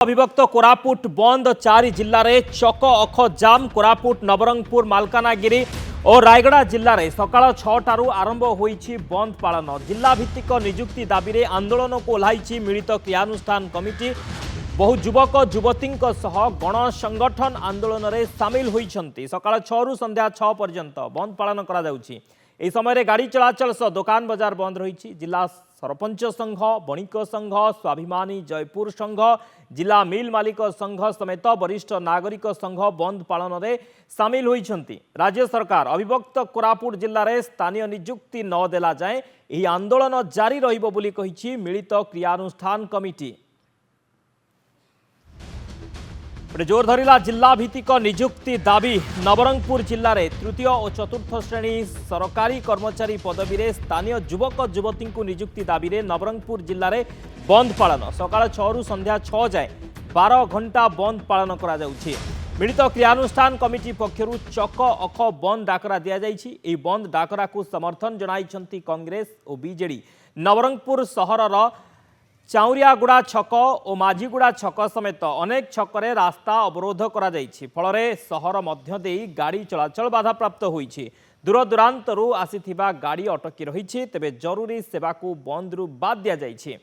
अविभक्त कोरापुट बंद 4 जिले में चक अख जाम। कोरापुट नवरंगपुर मालकानगिरी और रायगड़ा जिले में सकाल 6टारू आरंभ होईछि बंद पालन। जिला भित्तिक निजुक्ति दाबी रे आंदोलन को ओह्लाइछि मिलित क्रियानुष्ठान कमिटी। बहु युवक युवती गण संगठन आंदोलन में सामिल होइछन्ति। सकाल 6 रु संध्या 6 पर्यंत बंद पालन करा जाउछि। एही समय गाड़ी चलाचल सह दुकान बजार बंद रही। जिला सरपंच संघ, बणिक संघ, स्वाभिमानी जयपुर संघ, जिला मिल मालिक संघ समेत वरिष्ठ नागरिक संघ बंद पालन में सामिल होइछन्ति। राज्य सरकार अविभक्त कोरापुट जिले में स्थानीय निजुक्ति न देला जाए यह आंदोलन जारी रहिबो बोली कहिछि मिलित क्रियानुष्ठान कमिटी। जोर धरिला जिला भित्तिक निजुक्ति दाबी। नवरंगपुर जिले में तृतीय और चतुर्थ श्रेणी सरकारी कर्मचारी पदवी रे स्थानीय युवक युवती निजुक्ति दाबी रे नवरंगपुर जिले में बंद पालन। सकाल 6 रु संध्या 6 जाए 12 घंटा बंद पालन करा जाउछि। मिलित क्रियानुष्ठान कमिटी पक्षरु चक अख बंद डाकरा दिया जाइछि। एही बंद डाकरा को समर्थन जणाइछन्ति कांग्रेस और बीजेडी। नवरंगपुर सहरर चाउरियागुड़ा छक और माझीगुड़ा छक समेत अनेक छकरे रास्ता अवरोध करा जाइछि। फलरे सहर मध्य देई गाड़ी चलाचल बाधाप्राप्त होइछि। दूर दूरांतरू आसीथिबा गाड़ी अटकी रहिछि। तेबे जरूरी सेवा को बंद रु बाद दिया जाइछि।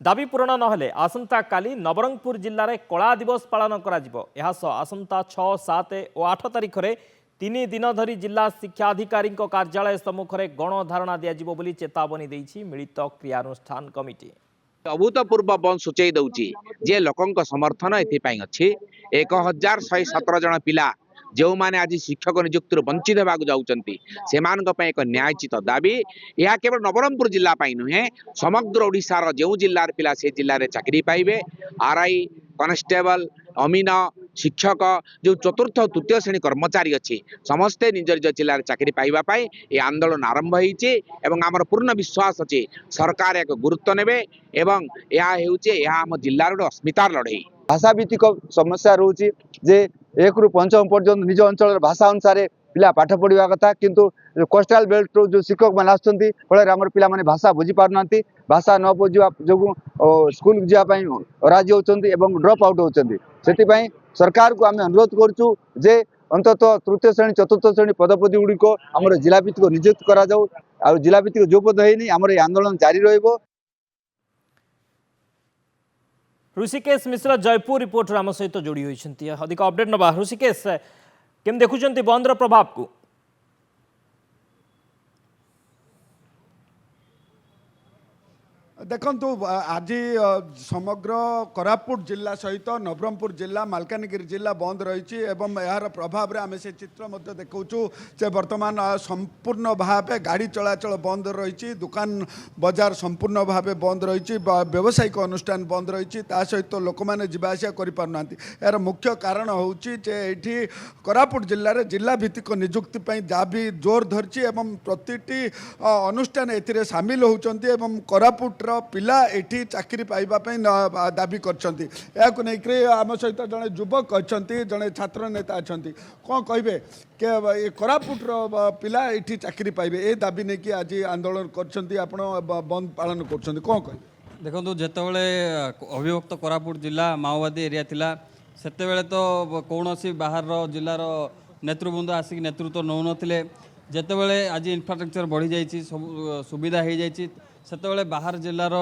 दाबी पूरण नहेले आसंता काली नवरंगपुर जिले में कला दिवस पालन करा जिवो। एहा सह आसंता 6, 7 और 8 तारिख रे 3 दिन धरी जिला शिक्षा अधिकारी कार्यालय सम्मुख में गणधारणा दिया जिवो बोली चेतावनी देइछि मिलित क्रियानुष्ठान कमिटी। अभूतपूर्व बंद सूचई दौची जे लोकों समर्थन एपाई अच्छी 1117 जन पिला जो माने आज शिक्षक नियुक्ति वंचित होगा जाऊँगी से एक न्यायचित दाबी। यह केवल नवरंगपुर जिला नुहे समग्र ओडिशार जो जिलार पिला से जिले में चाकरी पाइबे। आरआई, कनेस्टेबल, अमीन, शिक्षक जो चतुर्थ और तृतीय श्रेणी कर्मचारी अच्छी समस्ते निज निज जिले में चाकरी पाइबापी ये आंदोलन आरंभ होती। आमर पूर्ण विश्वास अच्छे सरकार एक गुरुत्व नेबे एवं यह आम जिलार गोटे अस्मितार लड़ई। भाषा भित्तिक समस्या रोचे जे 1 रु 5 पर्यंत निज अंचल भाषा अनुसार पिला पाठ पढ़ा कथा किंतु कोस्टाल बेल्ट रो जो शिक्षक मैंने आसुँच फल आम पिला माने भाषा बुझी पार ना भाषा न बुझा जो स्कूल जावाई राजी होती ड्रप आउट होती। से सरकार को आम अनुरोध करुँ जे अंतत तृतीय श्रेणी चतुर्थ श्रेणी पदपदी गुड़िक आम जिला भित्तिक नियुक्त करा जाऊ। आ जिला भित्तिक जो पद है आम आंदोलन जारी रहिबो। ऋषिकेश मिश्र जयपुर रिपोर्टर आम सहित जोड़ी होती अधिक अपडेट नवा। ऋषिकेश केम देखुंत बंदर प्रभाव को? देखंतु आज समग्र कोरापुट जिला सहित नवरंगपुर जिला मालकानगिरी जिला बंद रही एवं यार प्रभाव आम से चित्र देखु जे वर्तमान संपूर्ण भाव गाड़ी चलाचल बंद रही। दुकान बजार संपूर्ण भाव बंद रही। व्यावसायिक अनुष्ठान बंद रही। सहित लोक मैंने जावासिया करना। यार मुख्य कारण हूँ ये कोरापुट जिले में जिला भित्तिक निजुक्ति दाबी जोर धरती एवं प्रति अनुष्ठान ए सामिल होती। कोरापुट पिला एठी चाकरी पाइबा दाबी करछंती। याकु नै कि आम सहित जड़े युवक अच्छा जड़े छात्र नेता अच्छा कौन कहे कि कोरापुट पिला एठी चाकरी पाइबे ए दाबी नहीं कि आज आंदोलन करछंती आपण बंद पालन करछंती कौन कहे? देखो जेतेबेले अविभक्त कोरापुट जिला माओवादी एरिया थिला सेतेबेले तो कौन बाहर जिलार नेतृवृंद आसिक नेतृत्व नौ नथिले। जेतेबेले आज इंफ्रास्ट्रक्चर बढ़ी जाइछि सब सुविधा हो जाइछि सेतेबेले बाहर जिलार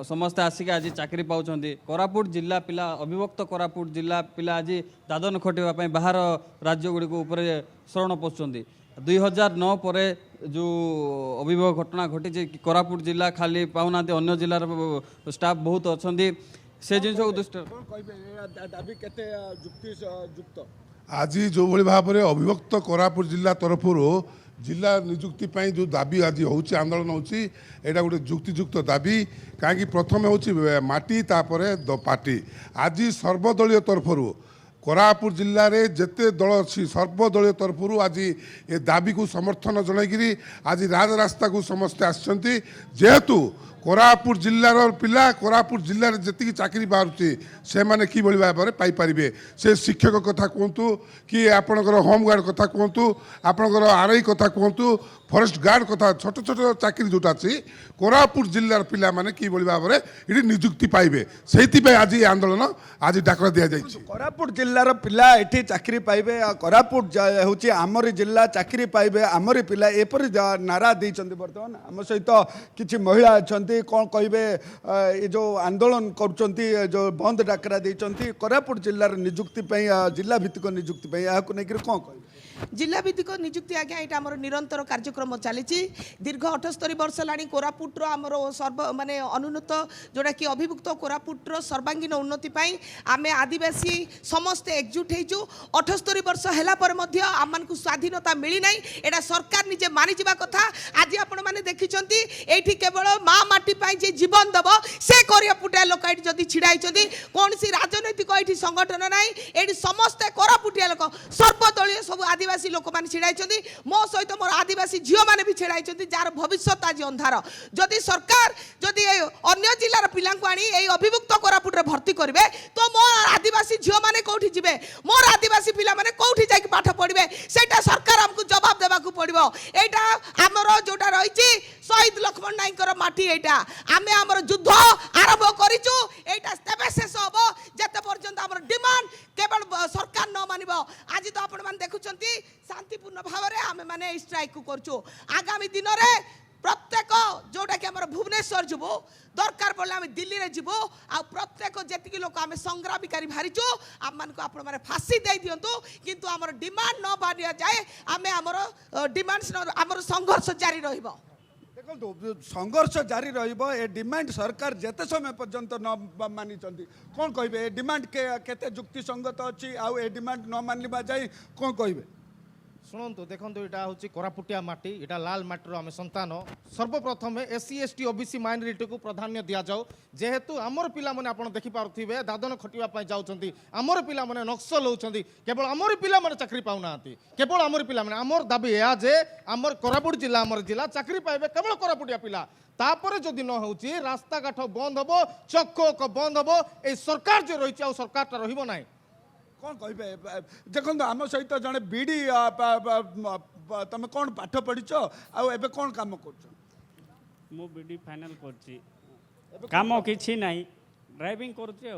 समस्ते आसिक आज चाकरी पाउछंती। कोरापुट जिला पिला अविभक्त कोरापुट जिला पिला आज दादन खटिबा बाहर राज्य गुड़ी उपर शरण पशुंट। 2009 पर जो अभिभव घटना घटी कोरापुट जिला खाली पाऊना अन्य जिलार स्टाफ बहुत अच्छा से जिन दृष्टि आज जो भाव में अविभक्त कोरापुट जिला तरफ जिला निजुक्ति जो दाबी आज होची आंदोलन होची एटा गोटे जुक्तियुक्त दाबी कहीं प्रथम होची माटी तापर पार्टी आज सर्वदलीय तरफ कोरापुट जिले में जिते दल अच्छी सर्वदलीय तरफ आज ए दाबी को समर्थन जनकरी आज राजरास्ता को समस्ते आसछंती जेहेतु कोरापुट जिलार पिला कोरापुट जिले में जी चाकरी बाहर से मैंने कि भाव में पाइपर से शिक्षक कथा कहतु कि आपणकर होमगार्ड कथा कहतु आपणकर आरआई कथा कहतु फरेस्ट गार्ड कथा छोट छोट चाकरी जोटा अच्छी कोरापुट जिलार पिला माने कि भाव में ये निजुक्ति पाइबे से आज ये आंदोलन आज डाकरा दि जाइए। कोरापुट जिल्लार पिला एठी चाकरी पाइबे कोरापुट होची आमरी जिल्ला चाकरी पाइबे आमरी पिला एपरि नारा दैछन्ति। वर्तमान आम सहित किछि महिला अछन्ति कोन कहिबे ए जो आंदोलन करछन्ति जो बंद डाकरा दैछन्ति कोरापुट जिल्लार निजुक्ति पई जिल्ला भित्तिक निजुक्ति पई याकु नेकि कोन कहिबे जिला भित्तिक निजुक्ति आज्ञा यहाँ आम निरंतर कार्यक्रम चली दीर्घ 78 वर्ष ला कोरापुटर आमर सर्व माने अनुन्नत जोड़ा कि अभिभुक्त कोरापुटर सर्वांगीन उन्नति आम आदिवासी समस्ते एकजुट हो 78 वर्ष है आम स्वाधीनता मिली ना एटा सरकार निजे मानि जावा कथा। आज आपण मैंने देखिंट ये केवल माँ माटी जे जीवन दब से कोरापुटिया लोक ये जदि छिड़ाई कौन सी राजनैतिक ये संगठन ना ये समस्ते कोरापुटिया लोक सर्वदलीय सब आदिवासी लोक मैंने छिड़ाई मो सहित मोर आदिवासी झील मैंने भी छिड़ाई जार भविष्य आज अंधार जदि सरकार जदि अन्य जिलार पिला आनी अभिभुक्त कोरापुट भर्ती करेंगे तो मोर आदिवासी झील मैंने कौटी जी मोर आदिवासी पिला मैंने कौटी जाकि पाठ पढ़े से सरकार आमको जवाब देवा पड़ो। यहाँ आमर जोटा रही शहीद लक्ष्मण नाईकर माटी यहाँ आम आमर युद्ध आरंभ करूँ यहाँ शेष हम जिते पर्यंत आम डिमांड केवल सरकार न मान आज तो आपण मैंने देखुं शांतिपूर्ण भाव में आम मैंने स्ट्राइक करूँ आगामी दिन में प्रत्येक जोटा कि आम भुवनेश्वर जीवु दरकार पड़े आम दिल्ली में जीवु आ प्रत्येक जी लोक आम संग्रामिकारी बाहरीचु आम मानक आपण मैंने फांसी दे दिंतु किंतु आमर डिमांड न बाहर जाए आम आमर डिमांड आमर संघर्ष जारी रहिबो। देखो संघर्ष जारी रहिबो ए डिमांड सरकार जेते समय पर्यंत न मानी कौन कहे डिमांड केते युक्ति संगत अच्छी आउ ए डिमांड न मानवा जाए कौन कहे शुणु देखो यहाँ हूँ कोरापुटिया माटी यहाँ लाल माटीर आम संतान सर्वप्रथम एससी एसटी ओबीसी माइनोरिटी को प्राधान्य दि जाऊ जेहेतु आमर पिला माने आपण देखि पारुथिबे दादन खटिबा जाउछंती आमर पिला माने नक्सल होउछंती केवल आमर पिला माने चाकरी पाउनांती केवल आमर पिला माने आमर दाबी या जे आमर कोरापुट जिला आमर जिला चाकरी पाइबे केवल कोरापुटिया पिला तापर जदि न होउची रास्ता घाट बंद हबो चक्क बंद हबो ए सरकार जो रहिछि आ सरकारटा रहिबो नाही कौन कहे देखो आम सहित जड़े बीडी तुम कौन पाठ पढ़ीच आबे कौन काम कर मु बीडी फाइनल करछि काम किछि नाही ड्राइविंग करछि आ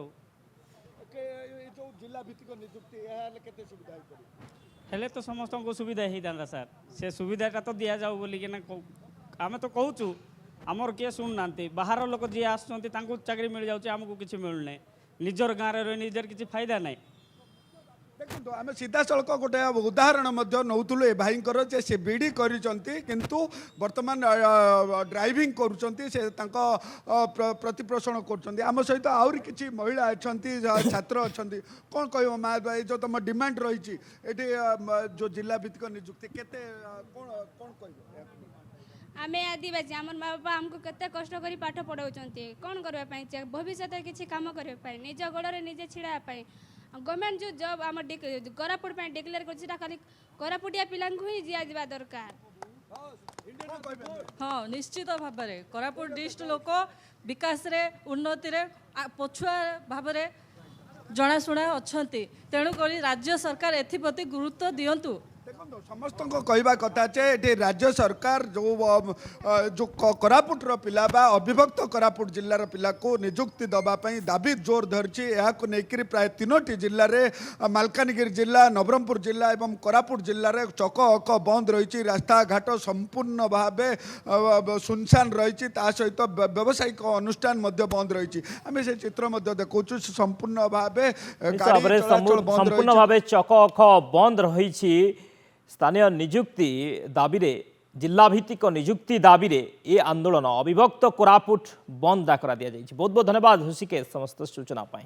जो जिला भित्तिक नियुक्ति याले केते सुविधा होई हेले तो समस्त को सुविधा ही दादा सर से सुविधाटा तो दिया जाऊ बोली कि ना आमे तो कहूचु आमर किए शुणु नांती बाहर लोक जी आसुचंती तांको चाकरी मिल जाउची हमको किछि मिलु नै निजर गाँव रे निजर किछि फायदा नाही। देखो आम सीधा सड़क गोटे उदाहरण नौलु ए भाई से बीडी किंतु वर्तमान ड्राइविंग प्रतिपोषण कर सहित आहरी किसी महिला अच्छा छात्र अच्छा कौन कह माँ भाई जो तुम डिमांड रही जो जिला भित्तिक नियुक्ति केते कौन कह आम आदिवासी आम माँ बापा आमको केते कष्ट करी पाठ पढ़ाऊँ कौन करने भविष्य किसी कम करने निज गोड़े निजे छिड़ापी गवर्नमेंट जो जॉब आम कोरापुट डिक्लेयर कर खाली कोरापुटिया पिला ही दिया दरकार। हाँ निश्चित भाव में कोरापुट डिस्ट्रिक्ट लोक विकास रे उन्नति रे पछुआ भाव में जनाशुना अच्छा तेणुक राज्य सरकार एप्रति गुरुत्व दिंतु। देखो समस्त कहवा कथा ये राज्य सरकार जो कोरापुटर पिला बा अविभक्त कोरापुट जिलार पिला को नियुक्ति दवाई दाबी जोर धरछि याकु नेकरी प्राय 3टी जिले में मालकानगिरी जिला नवरंगपुर जिला एवं कोरापुट जिले में चक अक बंद रही रास्ता घाट संपूर्ण भाव सुनसान रही सहित व्यावसायिक अनुष्ठान बंद रही आम से चित्र देखु संपूर्ण भाव संपूर्ण भाव चक अख बंद रही स्थानीय निजुक्ति दाबी रे जिला भित्तिक निजुक्ति दाबी रे ये आंदोलन अविभक्त कोरापुट बंद डाकरा दिया जाइए। बहुत बहुत धन्यवाद हृषिकेश समस्त सूचना पाई।